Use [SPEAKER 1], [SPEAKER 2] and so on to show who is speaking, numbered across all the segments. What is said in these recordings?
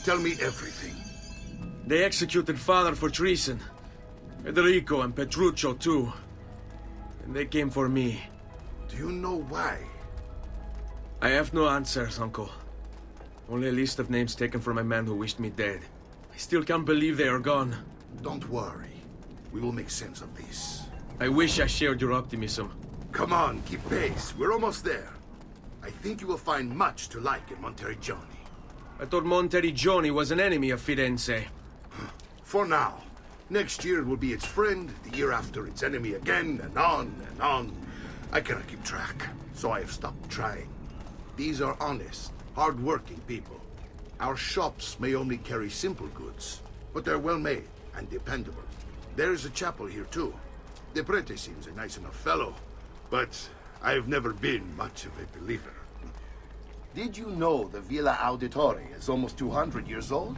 [SPEAKER 1] Tell me everything.
[SPEAKER 2] They executed father for treason. Federico and Petruccio too. And they came for me.
[SPEAKER 1] Do you know why?
[SPEAKER 2] I have no answers, Uncle. Only a list of names taken from a man who wished me dead. I still can't believe they are gone.
[SPEAKER 1] Don't worry. We will make sense of this.
[SPEAKER 2] I wish I shared your optimism.
[SPEAKER 1] Come on, keep pace. We're almost there. I think you will find much to like in Monteriggioni.
[SPEAKER 2] I thought Monteriggioni was an enemy of Firenze.
[SPEAKER 1] For now. Next year it will be its friend, the year after its enemy again, and on and on. I cannot keep track, so I have stopped trying. These are honest, hard-working people. Our shops may only carry simple goods, but they're well-made and dependable. There is a chapel here, too. De Prete seems a nice enough fellow, but I've never been much of a believer.
[SPEAKER 3] Did you know the Villa Auditore is almost 200 years old?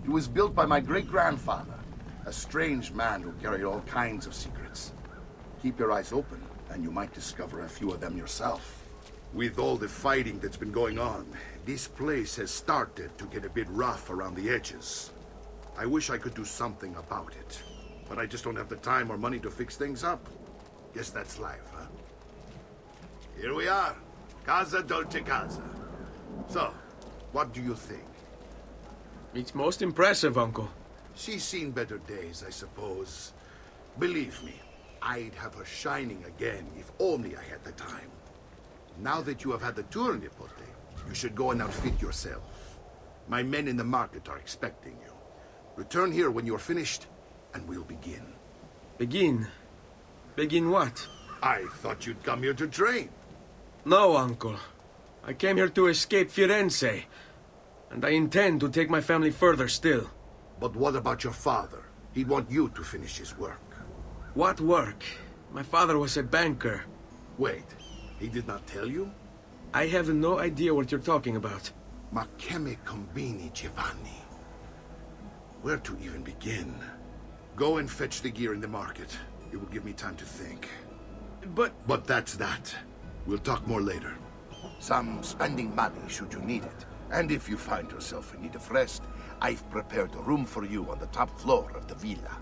[SPEAKER 3] It was built by my great-grandfather, a strange man who carried all kinds of secrets. Keep your eyes open, and you might discover a few of them yourself.
[SPEAKER 1] With all the fighting that's been going on, this place has started to get a bit rough around the edges. I wish I could do something about it, but I just don't have the time or money to fix things up. Guess that's life, huh? Here we are. Casa Dolce Casa. So, what do you think?
[SPEAKER 2] It's most impressive, Uncle.
[SPEAKER 1] She's seen better days, I suppose. Believe me, I'd have her shining again if only I had the time. Now that you have had the tour, Nipote, you should go and outfit yourself. My men in the market are expecting you. Return here when you're finished, and we'll begin.
[SPEAKER 2] Begin? Begin what?
[SPEAKER 1] I thought you'd come here to train.
[SPEAKER 2] No, Uncle. I came here to escape Firenze. And I intend to take my family further still.
[SPEAKER 1] But what about your father? He'd want you to finish his work.
[SPEAKER 2] What work? My father was a banker.
[SPEAKER 1] Wait, he did not tell you?
[SPEAKER 2] I have no idea what you're talking about.
[SPEAKER 1] Ma che me combini, Giovanni? Where to even begin? Go and fetch the gear in the market. It will give me time to think. But that's that. We'll talk more later. Some spending money should you need it. And if you find yourself in need of rest, I've prepared a room for you on the top floor of the villa.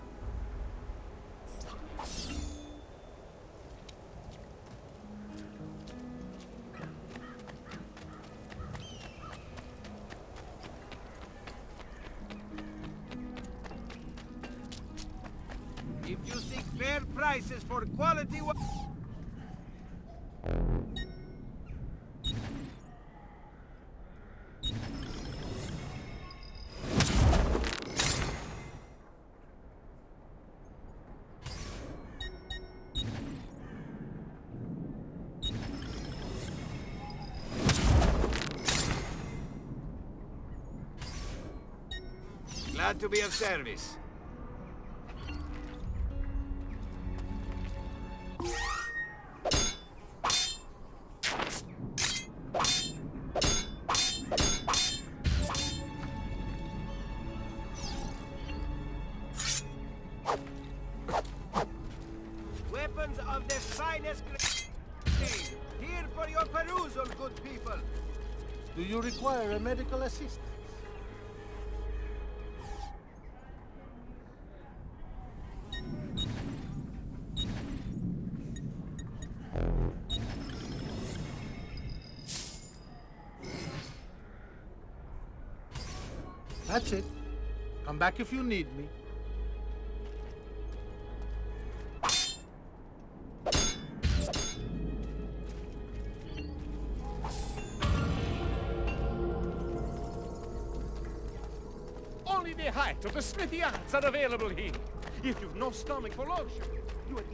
[SPEAKER 4] If you seek fair prices for quality Glad to be of service. Weapons of the finest grade. Here for your perusal, good people.
[SPEAKER 5] Do you require a medical assistance? That's it. Come back if you need me.
[SPEAKER 6] Only the height of the smithy arts are available here. If you've no stomach for luxury, you would...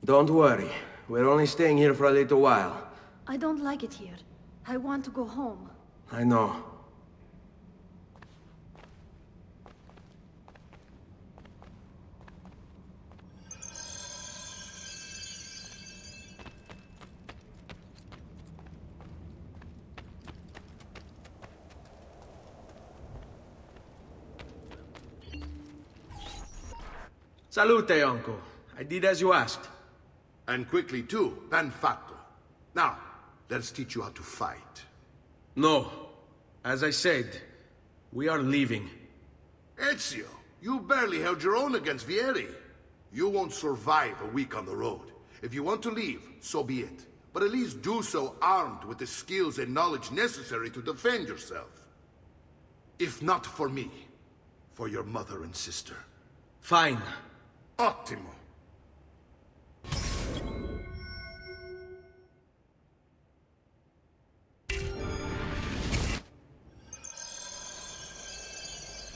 [SPEAKER 2] Don't worry. We're only staying here for a little while.
[SPEAKER 7] I don't like it here. I want to go home.
[SPEAKER 2] I know. Salute, uncle. I did as you asked.
[SPEAKER 1] And quickly too, ben fatto. Now, let's teach you how to fight.
[SPEAKER 2] No. As I said, we are leaving.
[SPEAKER 1] Ezio, you barely held your own against Vieri. You won't survive a week on the road. If you want to leave, so be it. But at least do so armed with the skills and knowledge necessary to defend yourself. If not for me, for your mother and sister.
[SPEAKER 2] Fine.
[SPEAKER 1] Ottimo.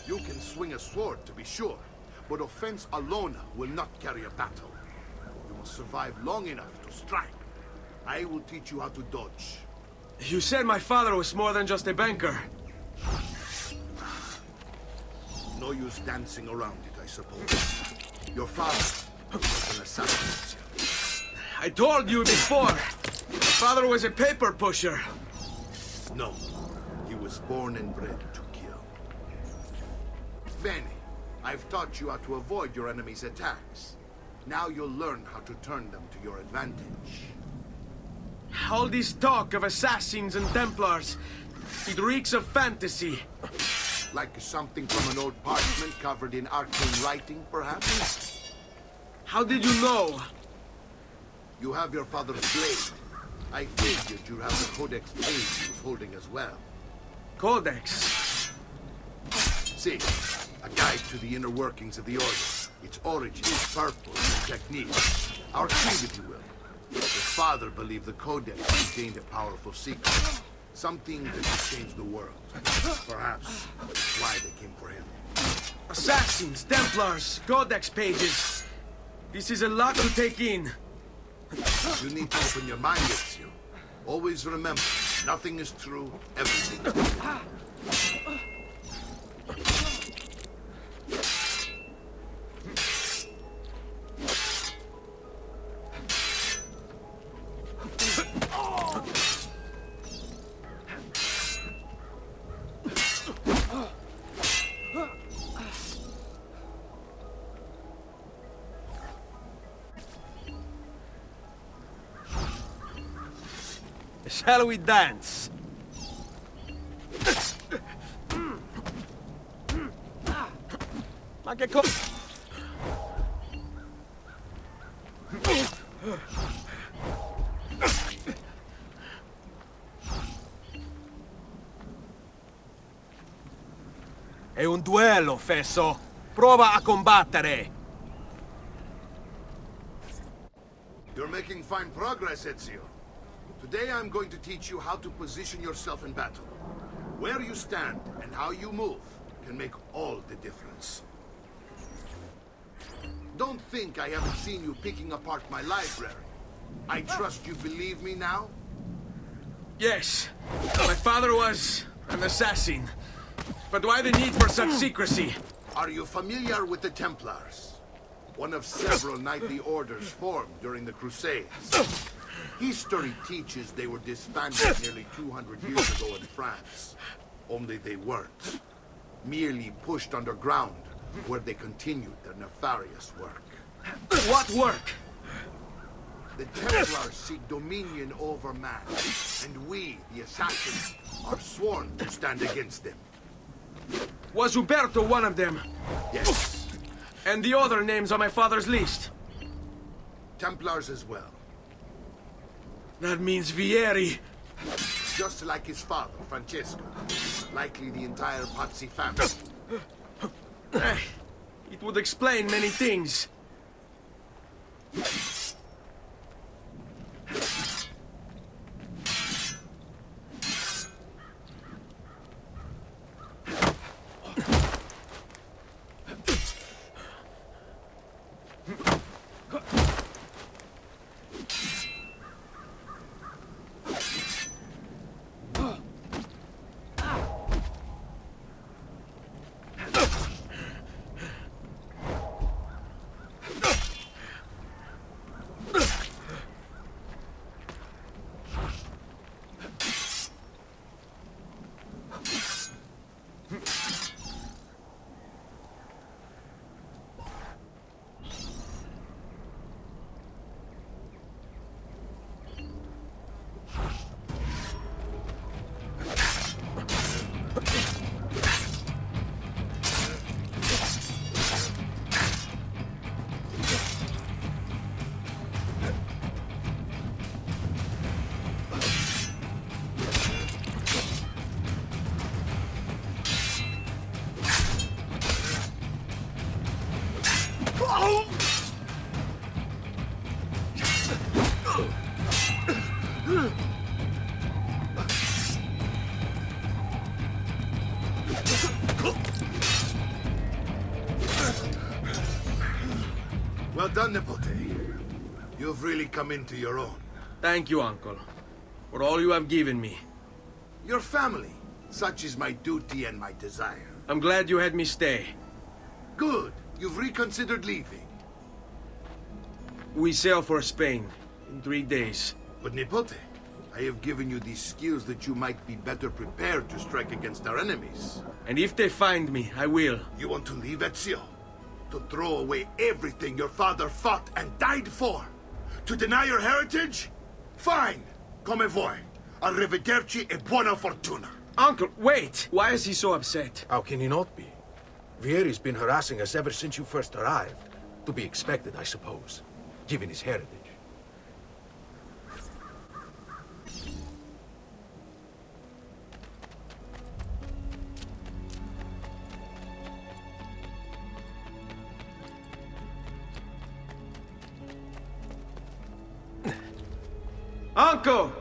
[SPEAKER 1] You can swing a sword, to be sure, but offense alone will not carry a battle. You must survive long enough to strike. I will teach you how to dodge.
[SPEAKER 2] You said my father was more than just a banker.
[SPEAKER 1] No use dancing around it, I suppose. Your father was an assassin.
[SPEAKER 2] I told you before. My father was a paper pusher.
[SPEAKER 1] No, he was born and bred to kill. Bene, I've taught you how to avoid your enemy's attacks. Now you'll learn how to turn them to your advantage.
[SPEAKER 2] All this talk of assassins and Templars, it reeks of fantasy.
[SPEAKER 1] Like something from an old parchment covered in arcane writing, perhaps?
[SPEAKER 2] How did you know?
[SPEAKER 1] You have your father's blade. I figured you'd have the Codex page he was holding as well.
[SPEAKER 2] Codex?
[SPEAKER 1] See, a guide to the inner workings of the Order. Its origin, purpose, and technique. Our creed, if you will. Your father believed the Codex contained a powerful secret. Something that could change the world. Perhaps that's why they came for him.
[SPEAKER 2] Assassins, Templars, Codex pages. This is a lot to take in.
[SPEAKER 1] You need to open your mind, Ezio. Always remember, nothing is true, everything is true.
[SPEAKER 2] Shall we dance? Ma che È un duello, Fesso. Prova a combattere.
[SPEAKER 1] You're making fine progress, Ezio. Today I'm going to teach you how to position yourself in battle. Where you stand and how you move can make all the difference. Don't think I haven't seen you picking apart my library. I trust you believe me now?
[SPEAKER 2] Yes. My father was an assassin. But why the need for such secrecy?
[SPEAKER 1] Are you familiar with the Templars? One of several knightly orders formed during the Crusades. History teaches they were disbanded nearly 200 years ago in France. Only they weren't. Merely pushed underground, where they continued their nefarious work.
[SPEAKER 2] What work?
[SPEAKER 1] The Templars seek dominion over man, and we, the assassins, are sworn to stand against them.
[SPEAKER 2] Was Uberto one of them?
[SPEAKER 1] Yes,
[SPEAKER 2] And the other names on my father's list?
[SPEAKER 1] Templars as well.
[SPEAKER 2] That means Vieri.
[SPEAKER 1] Just like his father, Francesco. Likely the entire Pazzi family.
[SPEAKER 2] It would explain many things.
[SPEAKER 1] Well done, Nipote. You've really come into your own.
[SPEAKER 2] Thank you, Uncle, for all you have given me.
[SPEAKER 1] Your family. Such is my duty and my desire.
[SPEAKER 2] I'm glad you had me stay.
[SPEAKER 1] Good. You've reconsidered leaving.
[SPEAKER 2] We sail for Spain in 3 days.
[SPEAKER 1] But Nipote, I have given you these skills that you might be better prepared to strike against our enemies.
[SPEAKER 2] And if they find me, I will.
[SPEAKER 1] You want to leave Ezio? To throw away everything your father fought and died for? To deny your heritage? Fine. Come voi. Arrivederci e buona fortuna.
[SPEAKER 2] Uncle, wait! Why is he so upset?
[SPEAKER 8] How can he not be? Vieri's been harassing us ever since you first arrived. To be expected, I suppose, given his heritage.
[SPEAKER 2] Uncle!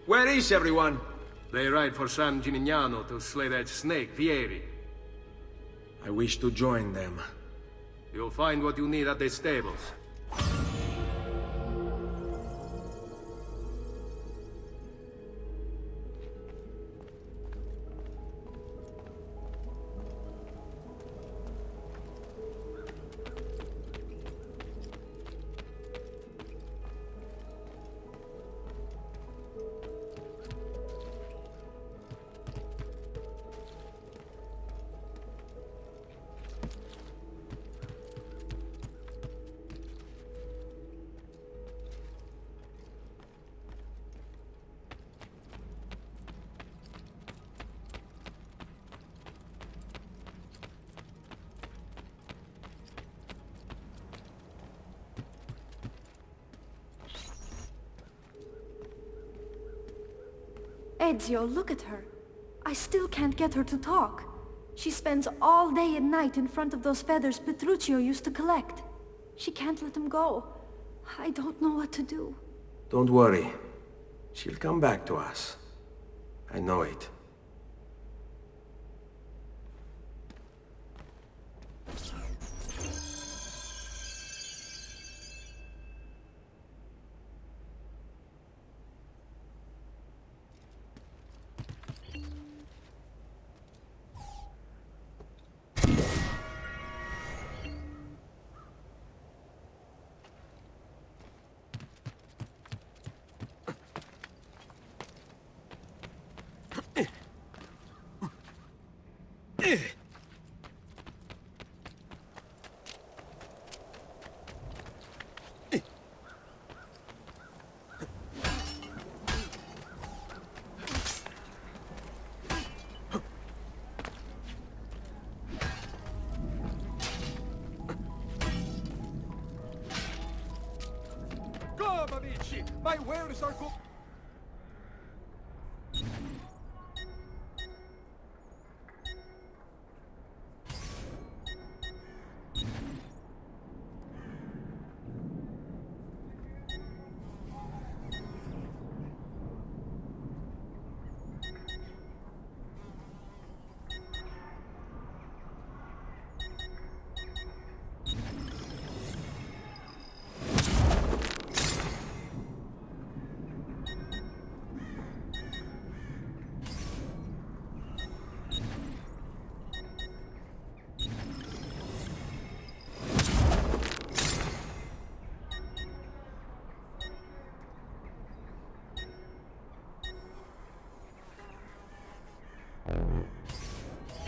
[SPEAKER 2] Where is everyone?
[SPEAKER 9] They ride for San Gimignano to slay that snake, Vieri.
[SPEAKER 2] I wish to join them.
[SPEAKER 9] You'll find what you need at the stables.
[SPEAKER 7] Ezio, look at her. I still can't get her to talk. She spends all day and night in front of those feathers Petruchio used to collect. She can't let them go. I don't know what to do.
[SPEAKER 2] Don't worry. She'll come back to us. I know it.
[SPEAKER 6] Come, amici! My wares are good.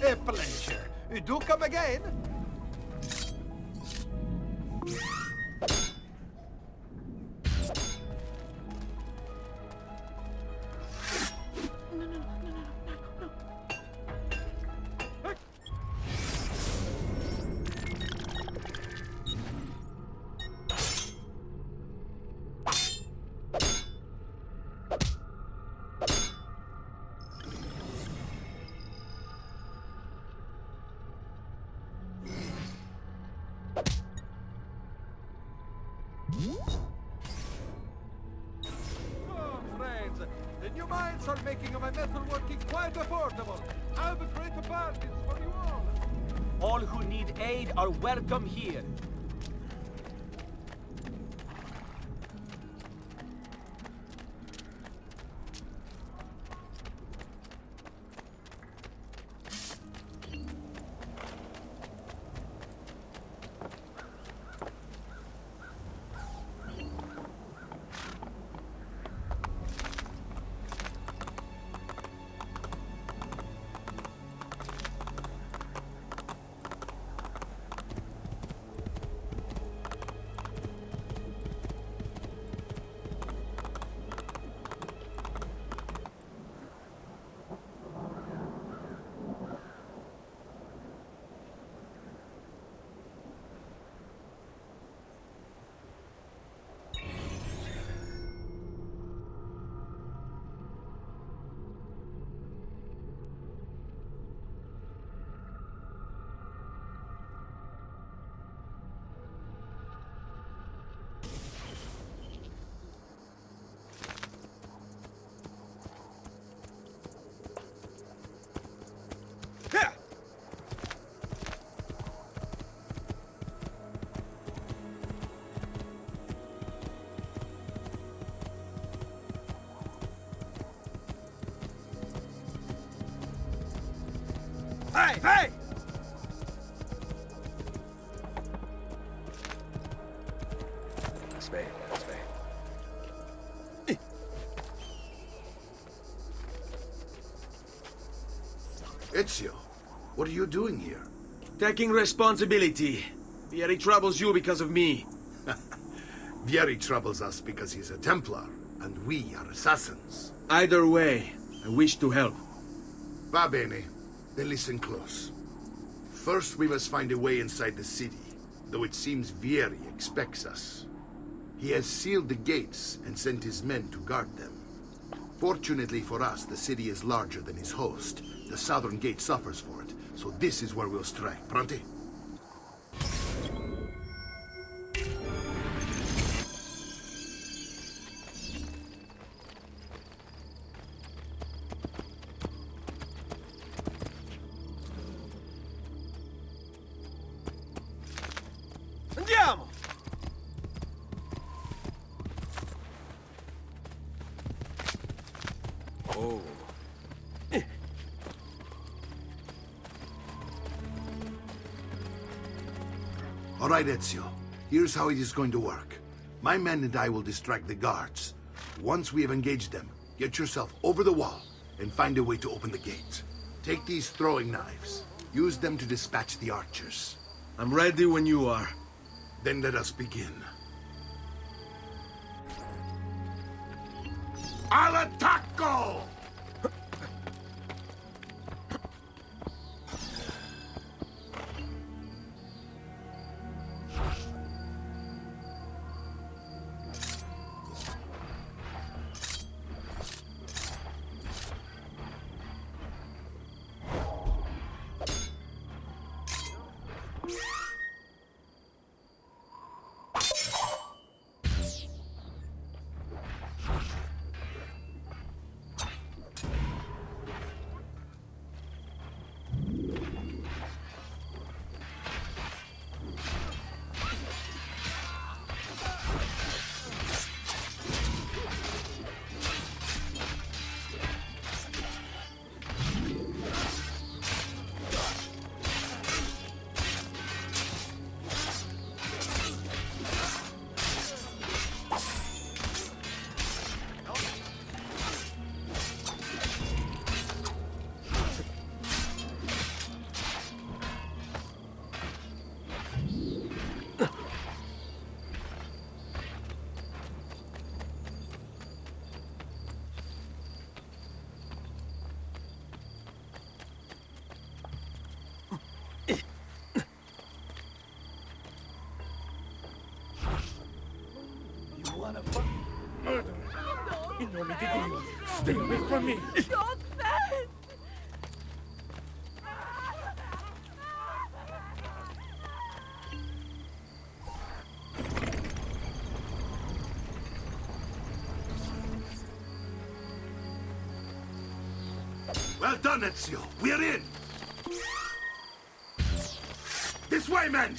[SPEAKER 6] A pleasure. You do come again? Oh, friends, the new mines are making my metalworking quite affordable. I'll be free to bargains for you all.
[SPEAKER 4] All who need aid are welcome here.
[SPEAKER 6] Hey, hey!
[SPEAKER 8] Spade.
[SPEAKER 1] Ezio, what are you doing here?
[SPEAKER 2] Taking responsibility. Vieri troubles you because of me.
[SPEAKER 1] Vieri troubles us because he's a Templar, and we are assassins.
[SPEAKER 2] Either way, I wish to help.
[SPEAKER 1] Va bene. Then listen close. First, we must find a way inside the city, though it seems Vieri expects us. He has sealed the gates and sent his men to guard them. Fortunately for us, the city is larger than his host. The southern gate suffers for it, so this is where we'll strike. Pronti?
[SPEAKER 6] Andiamo!
[SPEAKER 2] Oh.
[SPEAKER 1] All right, Ezio. Here's how it is going to work. My men and I will distract the guards. Once we have engaged them, get yourself over the wall and find a way to open the gate. Take these throwing knives. Use them to dispatch the archers.
[SPEAKER 2] I'm ready when you are.
[SPEAKER 1] Then let us begin. Al attacco!
[SPEAKER 6] In nome di Dio, stay away from me!
[SPEAKER 1] Well done, Ezio. We're in. This way, men!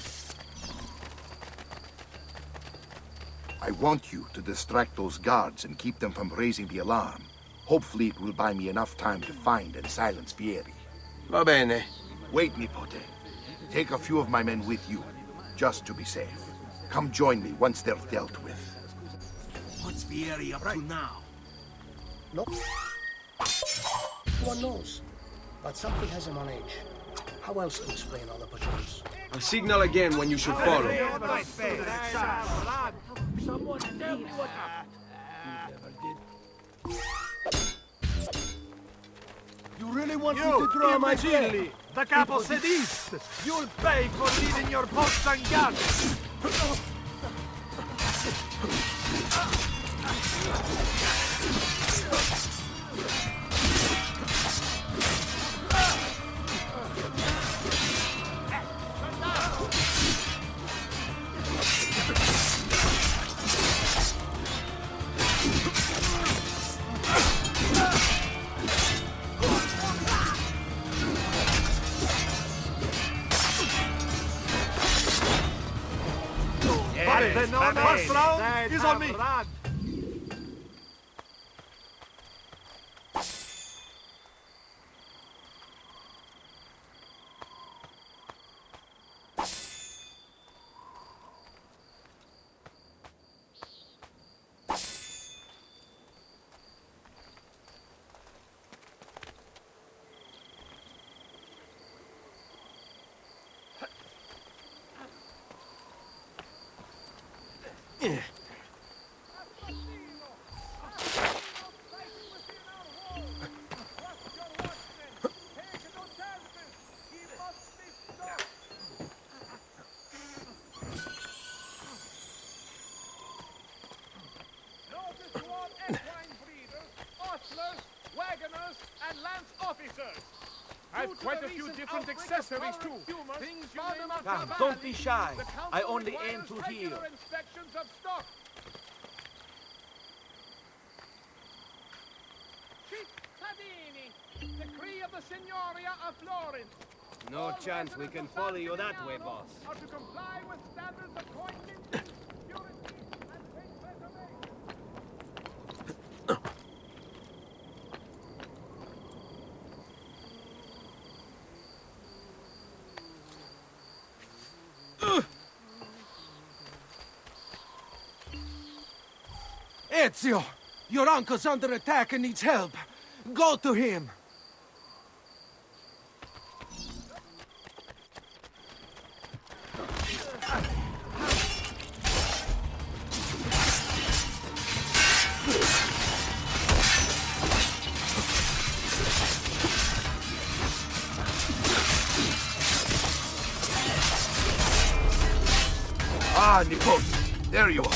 [SPEAKER 3] I want you to distract those guards and keep them from raising the alarm. Hopefully it will buy me enough time to find and silence Vieri.
[SPEAKER 2] Va bene.
[SPEAKER 3] Wait, Nipote. Take a few of my men with you, just to be safe. Come join me once they're dealt with.
[SPEAKER 10] What's Vieri up to now?
[SPEAKER 11] No one knows. But something has him on edge. How else to explain all the patrols?
[SPEAKER 2] I'll signal again when you should follow.
[SPEAKER 4] Someone tell me what happened.
[SPEAKER 5] You really want me to draw my pay?
[SPEAKER 4] The capo said east. You'll pay for leaving your posts unguarded. The first round is on me.
[SPEAKER 6] I've quite a few different accessories too. Things you may not have.
[SPEAKER 4] Don't be shy. I only aim to heal.
[SPEAKER 6] Inspections of stock. Cittadini, decree of the Signoria of Florence.
[SPEAKER 4] No chance we can follow you that way, boss.
[SPEAKER 6] Are to comply with standards of coin minting, purity, and faith preservation.
[SPEAKER 4] Ezio! Your uncle's under attack and needs help. Go to him!
[SPEAKER 3] Ah, Nipote, there you are.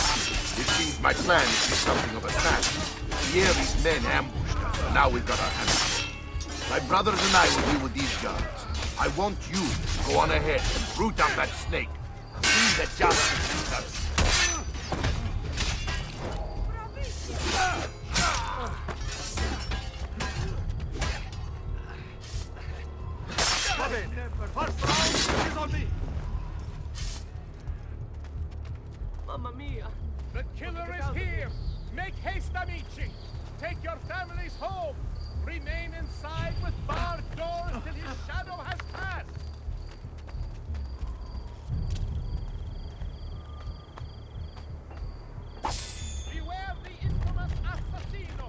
[SPEAKER 3] It seems my plan is to be something of a task. Vieri's men ambushed us, and now we've got our hands full. My brothers and I will deal with these guards. I want you to go on ahead and root out that snake. See that justice is done.
[SPEAKER 4] First round is on me!
[SPEAKER 10] Mamma mia!
[SPEAKER 6] The killer is here! Make haste, amici! Take your families home! Remain inside with barred doors till his shadow has passed! Beware the infamous assassino!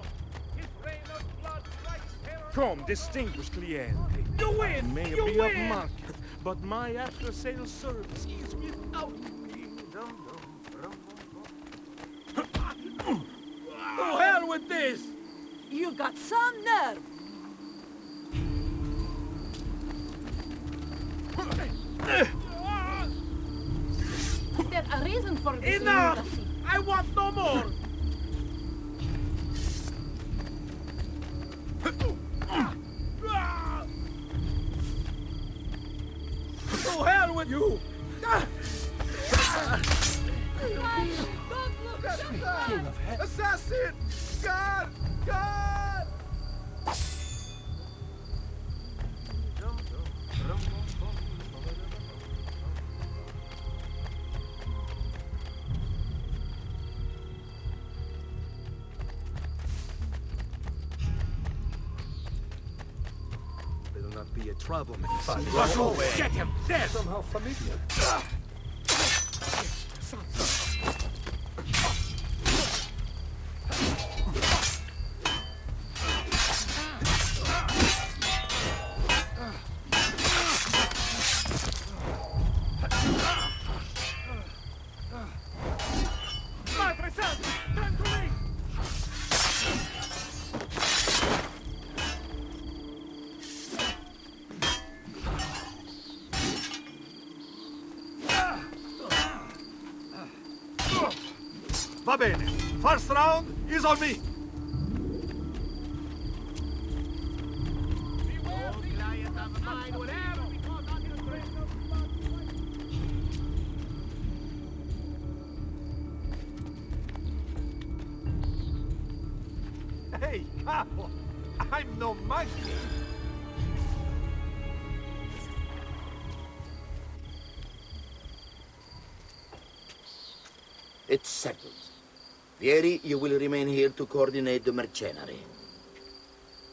[SPEAKER 6] His reign of blood strikes terror... Come, distinguished cliente.
[SPEAKER 4] You win!
[SPEAKER 6] May
[SPEAKER 4] You
[SPEAKER 6] be
[SPEAKER 4] win!
[SPEAKER 6] upmarket, but my after-sales service is without...
[SPEAKER 4] To hell with this!
[SPEAKER 12] You got some nerve! Is there a reason for this?
[SPEAKER 4] Enough! I want no more! To hell with you!
[SPEAKER 12] King
[SPEAKER 4] of Heaven! Assassin! God! God!
[SPEAKER 5] not be a troublemaker.
[SPEAKER 6] Get him! There!
[SPEAKER 5] Somehow familiar.
[SPEAKER 6] Madre Santa! Turn to me!
[SPEAKER 5] Va bene. First round is on me.
[SPEAKER 6] Beware the Goliath of mine, whatever, because I'm in a great
[SPEAKER 5] Hey, capo. I'm no monkey.
[SPEAKER 13] It's settled. Vieri, you will remain here to coordinate the mercenary.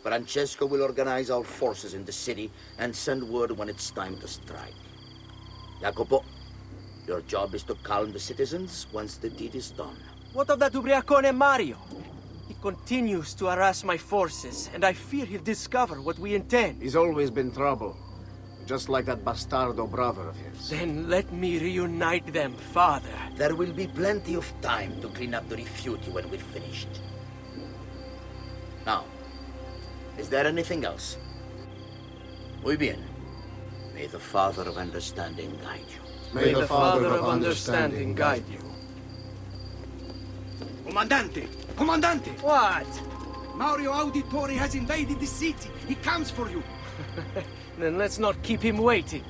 [SPEAKER 13] Francesco will organize our forces in the city and send word when it's time to strike. Jacopo, your job is to calm the citizens once the deed is done.
[SPEAKER 10] What of that Ubriacone Mario? He continues to harass my forces, and I fear he'll discover what we intend.
[SPEAKER 14] He's always been trouble. Just like that bastardo brother of his.
[SPEAKER 10] Then let me reunite them, father.
[SPEAKER 13] There will be plenty of time to clean up the Rifiuti when we're finished. Now, is there anything else? Muy bien. May the Father of Understanding guide you.
[SPEAKER 10] May the Father of Understanding guide you. Comandante! Comandante! What? Mario Auditore has invaded the city. He comes for you. Then let's not keep him waiting.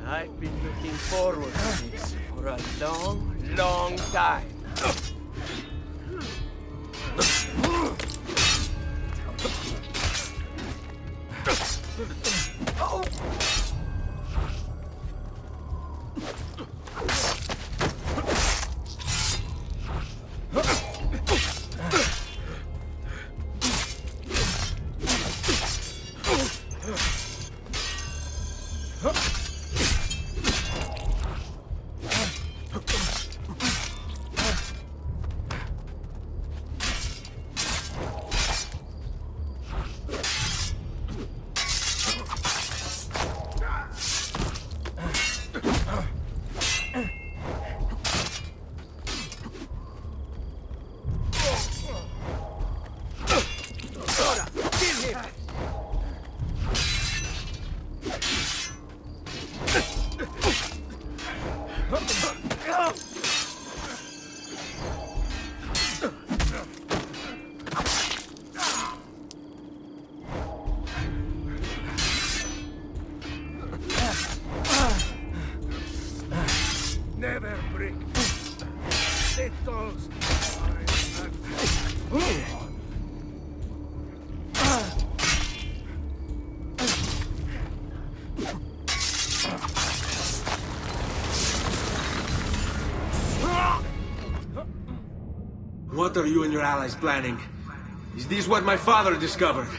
[SPEAKER 10] I've been looking forward to this for a long, long time.
[SPEAKER 2] What are you and your allies planning? Is this what my father discovered?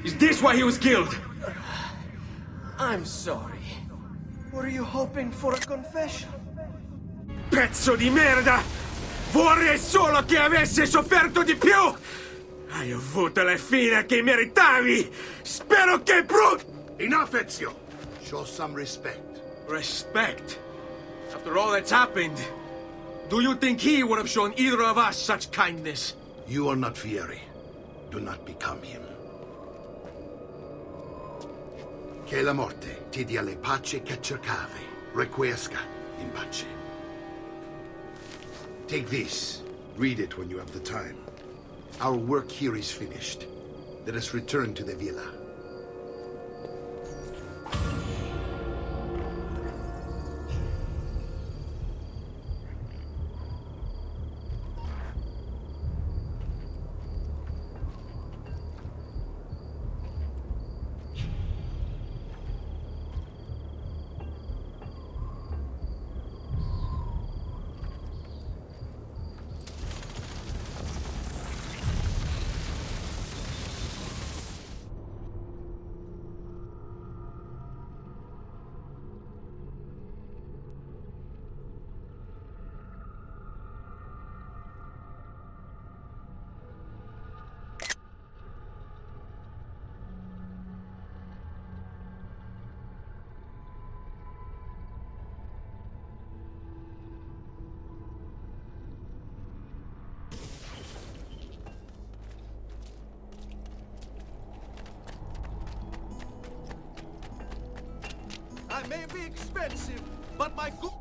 [SPEAKER 2] Is this why he was killed?
[SPEAKER 10] I'm sorry. Were you hoping for a confession?
[SPEAKER 2] Pezzo di merda! Vorrei solo che avessi sofferto di più! Hai avuto la fine che meritavi! Spero che
[SPEAKER 1] Enough, Ezio! Show some respect.
[SPEAKER 2] Respect? After all that's happened, do you think he would have shown either of us such kindness?
[SPEAKER 1] You are not Fieri. Do not become him. Che la morte ti dia le pace che cercavi. Requiesca in pace. Take this. Read it when you have the time. Our work here is finished. Let us return to the villa.
[SPEAKER 5] I may be expensive, but my good...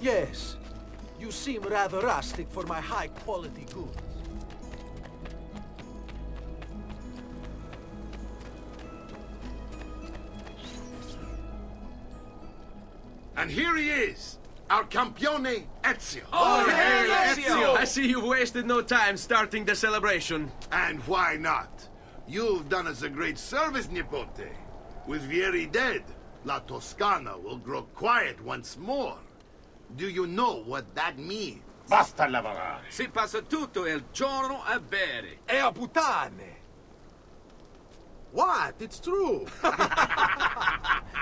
[SPEAKER 5] Yes, you seem rather rustic for my high-quality goods.
[SPEAKER 1] And here he is, our campione Ezio.
[SPEAKER 2] Oh, hey, Ezio! I see you've wasted no time starting the celebration.
[SPEAKER 1] And why not? You've done us a great service, Nipote. With Vieri dead, La Toscana will grow quiet once more. Do you know what that means?
[SPEAKER 5] Basta lavorare.
[SPEAKER 15] Si passa tutto il giorno a bere.
[SPEAKER 5] E a puttane. What? It's true.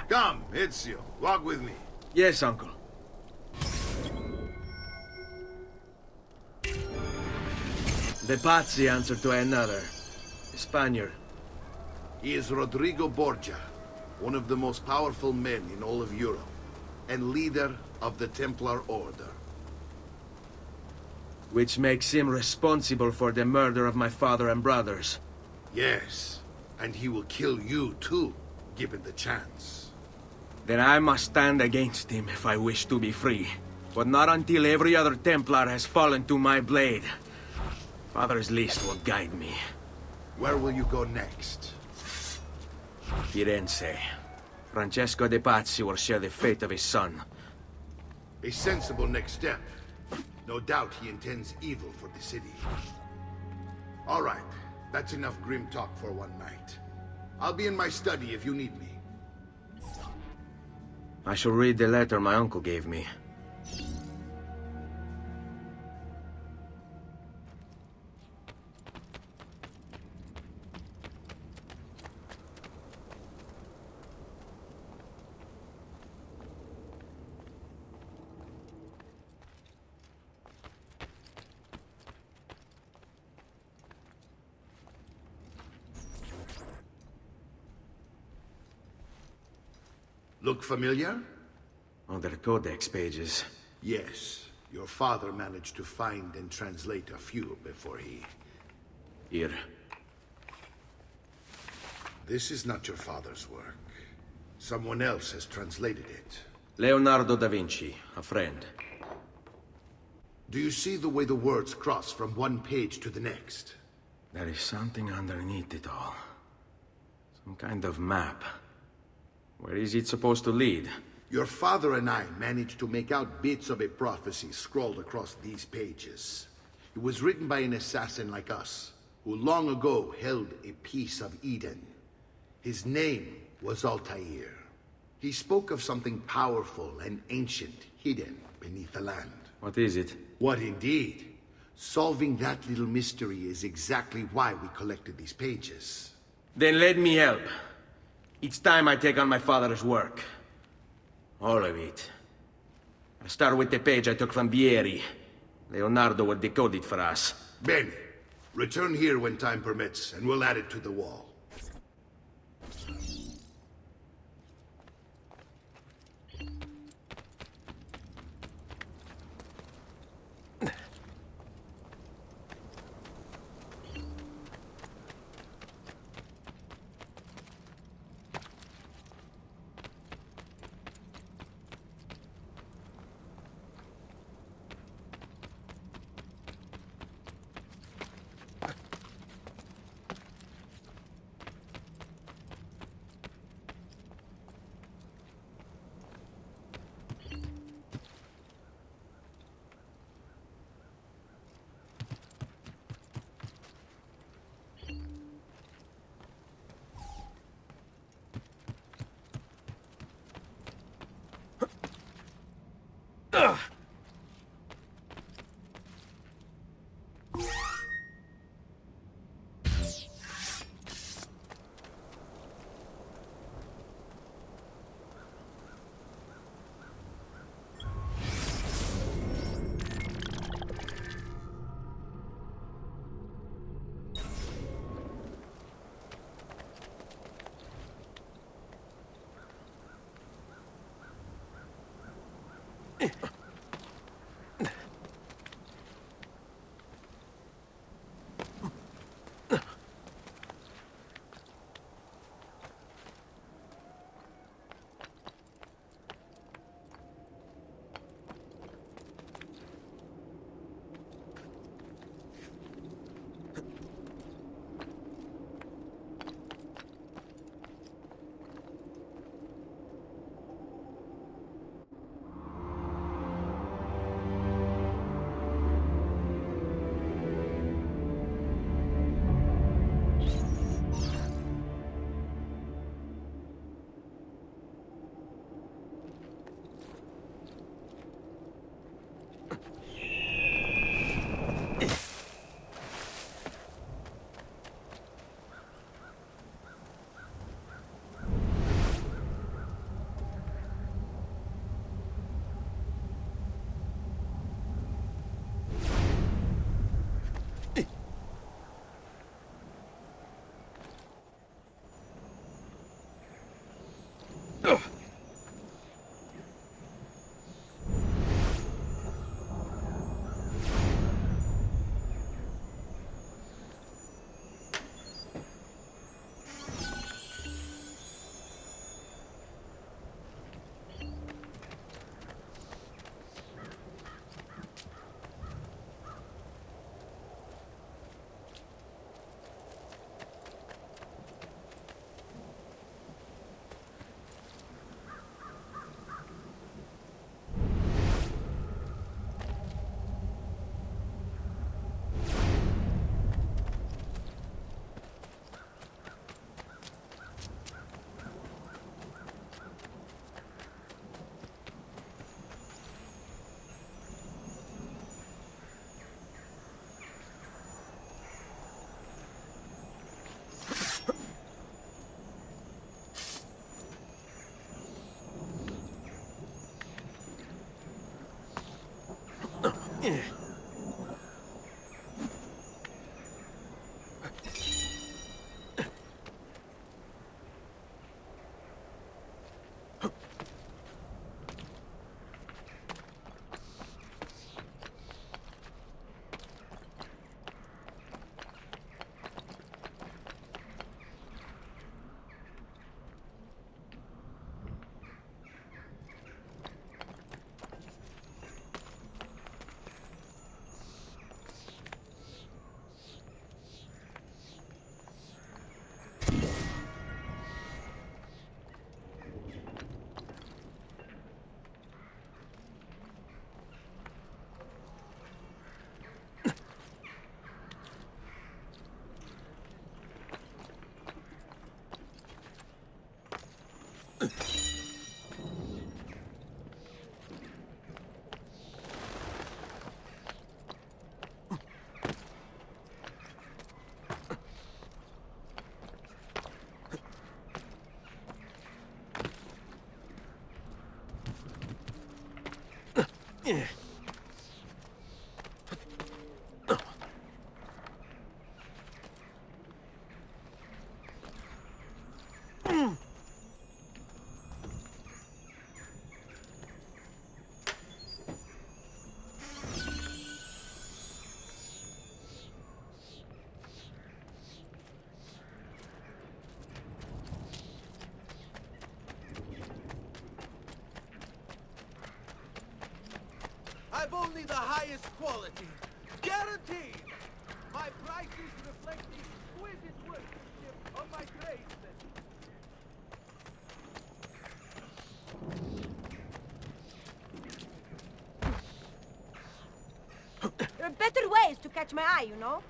[SPEAKER 1] Come, Ezio, walk with me.
[SPEAKER 2] Yes, uncle. The Pazzi answer to another. A Spaniard.
[SPEAKER 1] He is Rodrigo Borgia, one of the most powerful men in all of Europe, and leader of the Templar Order.
[SPEAKER 2] Which makes him responsible for the murder of my father and brothers.
[SPEAKER 1] Yes, and he will kill you too, given the chance.
[SPEAKER 2] Then I must stand against him if I wish to be free. But not until every other Templar has fallen to my blade. Father's list will guide me.
[SPEAKER 1] Where will you go next?
[SPEAKER 2] Firenze. Francesco de' Pazzi will share the fate of his son.
[SPEAKER 1] A sensible next step. No doubt he intends evil for the city. All right, that's enough grim talk for one night. I'll be in my study if you need me.
[SPEAKER 2] I shall read the letter my uncle gave me.
[SPEAKER 1] Look familiar?
[SPEAKER 2] On their codex pages.
[SPEAKER 1] Yes. Your father managed to find and translate a few before he...
[SPEAKER 2] Here.
[SPEAKER 1] This is not your father's work. Someone else has translated it.
[SPEAKER 2] Leonardo da Vinci, a friend.
[SPEAKER 1] Do you see the way the words cross from one page to the next?
[SPEAKER 2] There is something underneath it all. Some kind of map. Where is it supposed to lead?
[SPEAKER 1] Your father and I managed to make out bits of a prophecy scrawled across these pages. It was written by an assassin like us, who long ago held a piece of Eden. His name was Altair. He spoke of something powerful and ancient hidden beneath the land.
[SPEAKER 9] What is it?
[SPEAKER 1] What indeed? Solving that little mystery is exactly why we collected these pages.
[SPEAKER 9] Then let me help. It's time I take on my father's work. All of it. I'll start with the page I took from Vieri. Leonardo will decode it for us.
[SPEAKER 1] Bene. Return here when time permits, and we'll add it to the wall.
[SPEAKER 5] I've only the highest quality. Guaranteed! My prices reflect the exquisite workmanship of my tradesmen.
[SPEAKER 16] There are better ways to catch my eye, you know?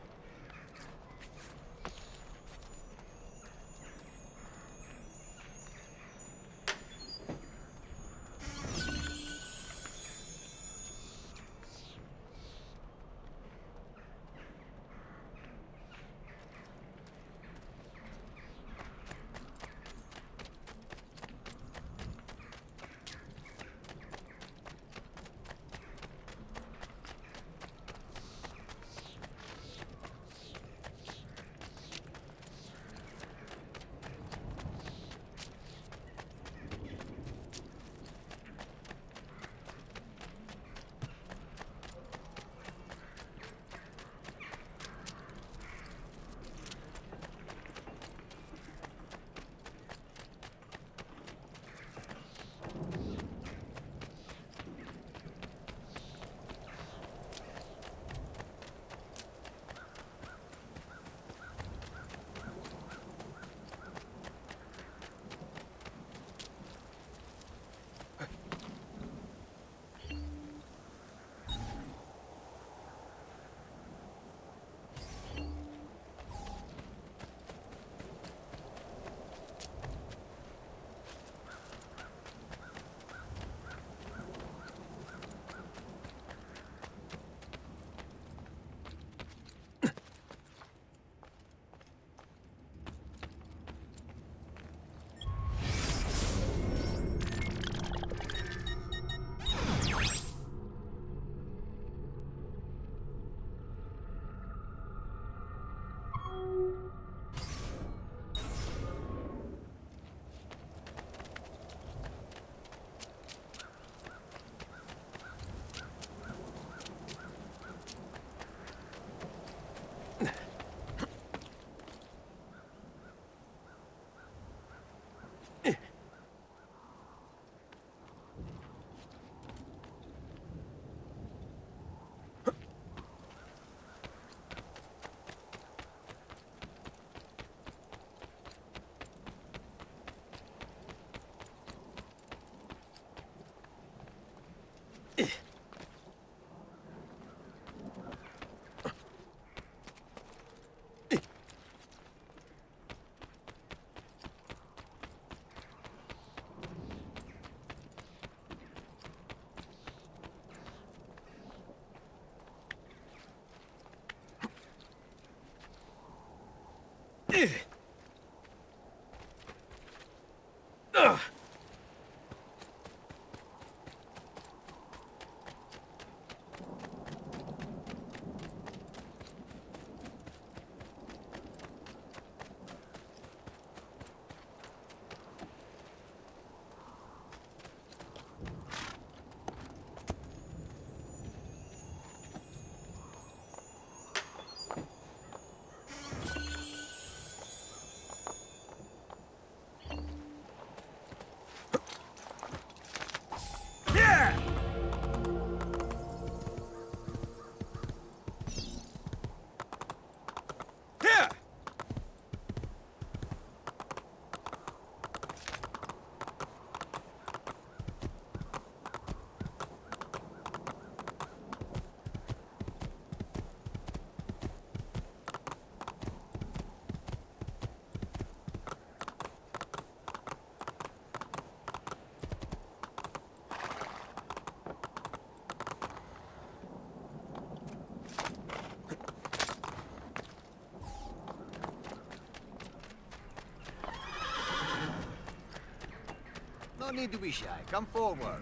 [SPEAKER 5] No need to be shy. Come forward.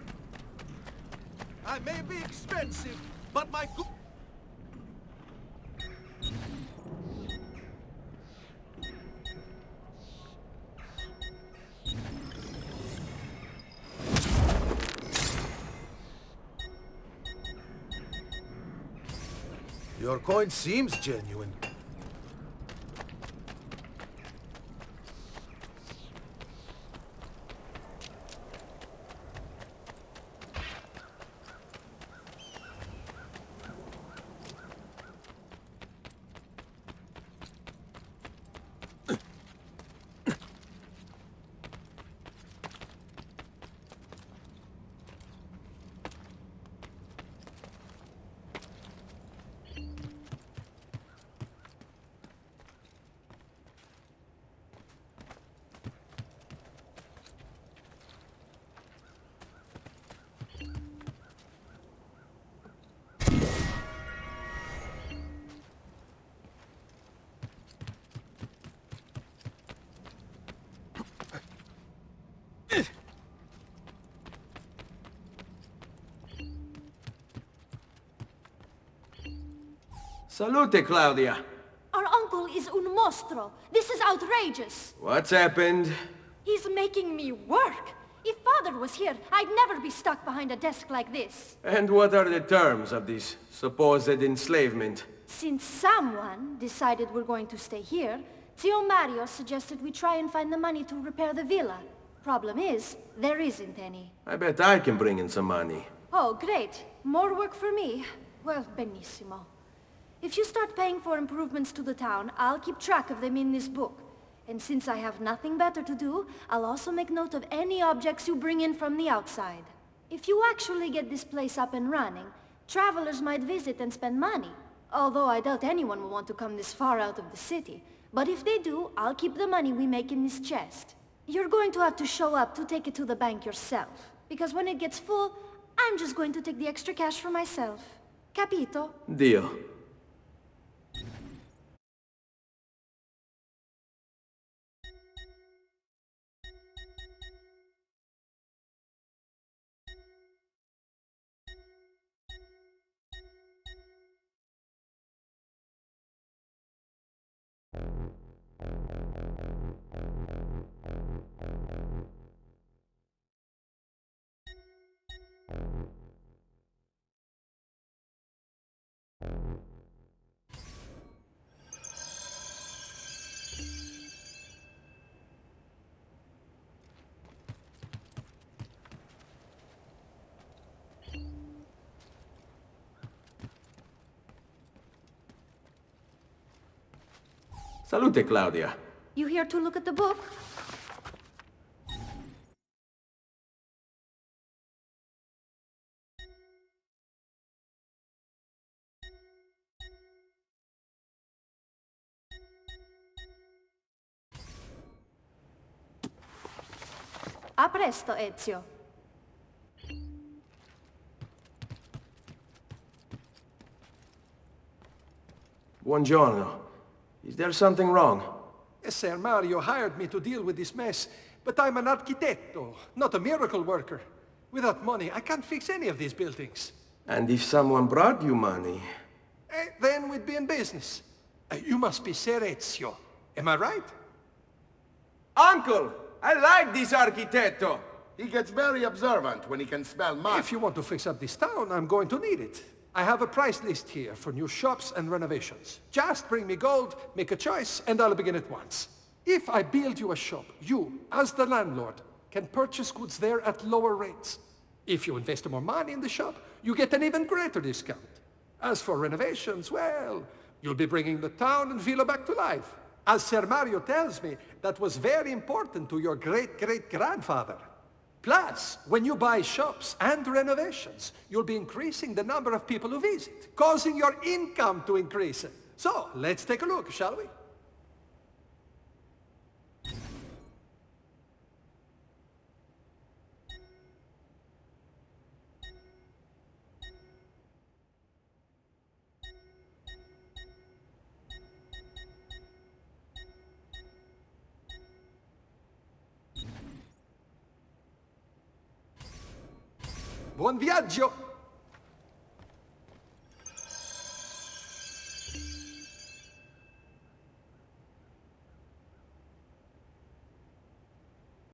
[SPEAKER 5] I may be expensive, but my good...
[SPEAKER 8] Your coin seems genuine.
[SPEAKER 9] Salute, Claudia.
[SPEAKER 7] Our uncle is un mostro. This is outrageous.
[SPEAKER 9] What's happened?
[SPEAKER 7] He's making me work. If Father was here, I'd never be stuck behind a desk like this.
[SPEAKER 9] And what are the terms of this supposed enslavement?
[SPEAKER 7] Since someone decided we're going to stay here, Zio Mario suggested we try and find the money to repair the villa. Problem is, there isn't any.
[SPEAKER 9] I bet I can bring in some money.
[SPEAKER 7] Oh, great. More work for me. Well, benissimo. If you start paying for improvements to the town, I'll keep track of them in this book. And since I have nothing better to do, I'll also make note of any objects you bring in from the outside. If you actually get this place up and running, travelers might visit and spend money. Although I doubt anyone will want to come this far out of the city. But if they do, I'll keep the money we make in this chest. You're going to have to show up to take it to the bank yourself. Because when it gets full, I'm just going to take the extra cash for myself. Capito?
[SPEAKER 9] Deal. Salute, Claudia.
[SPEAKER 7] You here to look at the book? A presto, Ezio.
[SPEAKER 9] Buongiorno. Is there something wrong?
[SPEAKER 17] Ser Mario hired me to deal with this mess, but I'm an architetto, not a miracle worker. Without money, I can't fix any of these buildings.
[SPEAKER 9] And if someone brought you money?
[SPEAKER 17] Then we'd be in business. You must be Ser Ezio. Am I right?
[SPEAKER 9] Uncle! I like this architetto!
[SPEAKER 3] He gets very observant when he can smell mud.
[SPEAKER 17] If you want to fix up this town, I'm going to need it. I have a price list here for new shops and renovations. Just bring me gold, make a choice, and I'll begin at once. If I build you a shop, you, as the landlord, can purchase goods there at lower rates. If you invest more money in the shop, you get an even greater discount. As for renovations, well, you'll be bringing the town and villa back to life. As Ser Mario tells me, that was very important to your great-great-grandfather. Plus, when you buy shops and renovations, you'll be increasing the number of people who visit, causing your income to increase. So, let's take a look, shall we? Buon viaggio!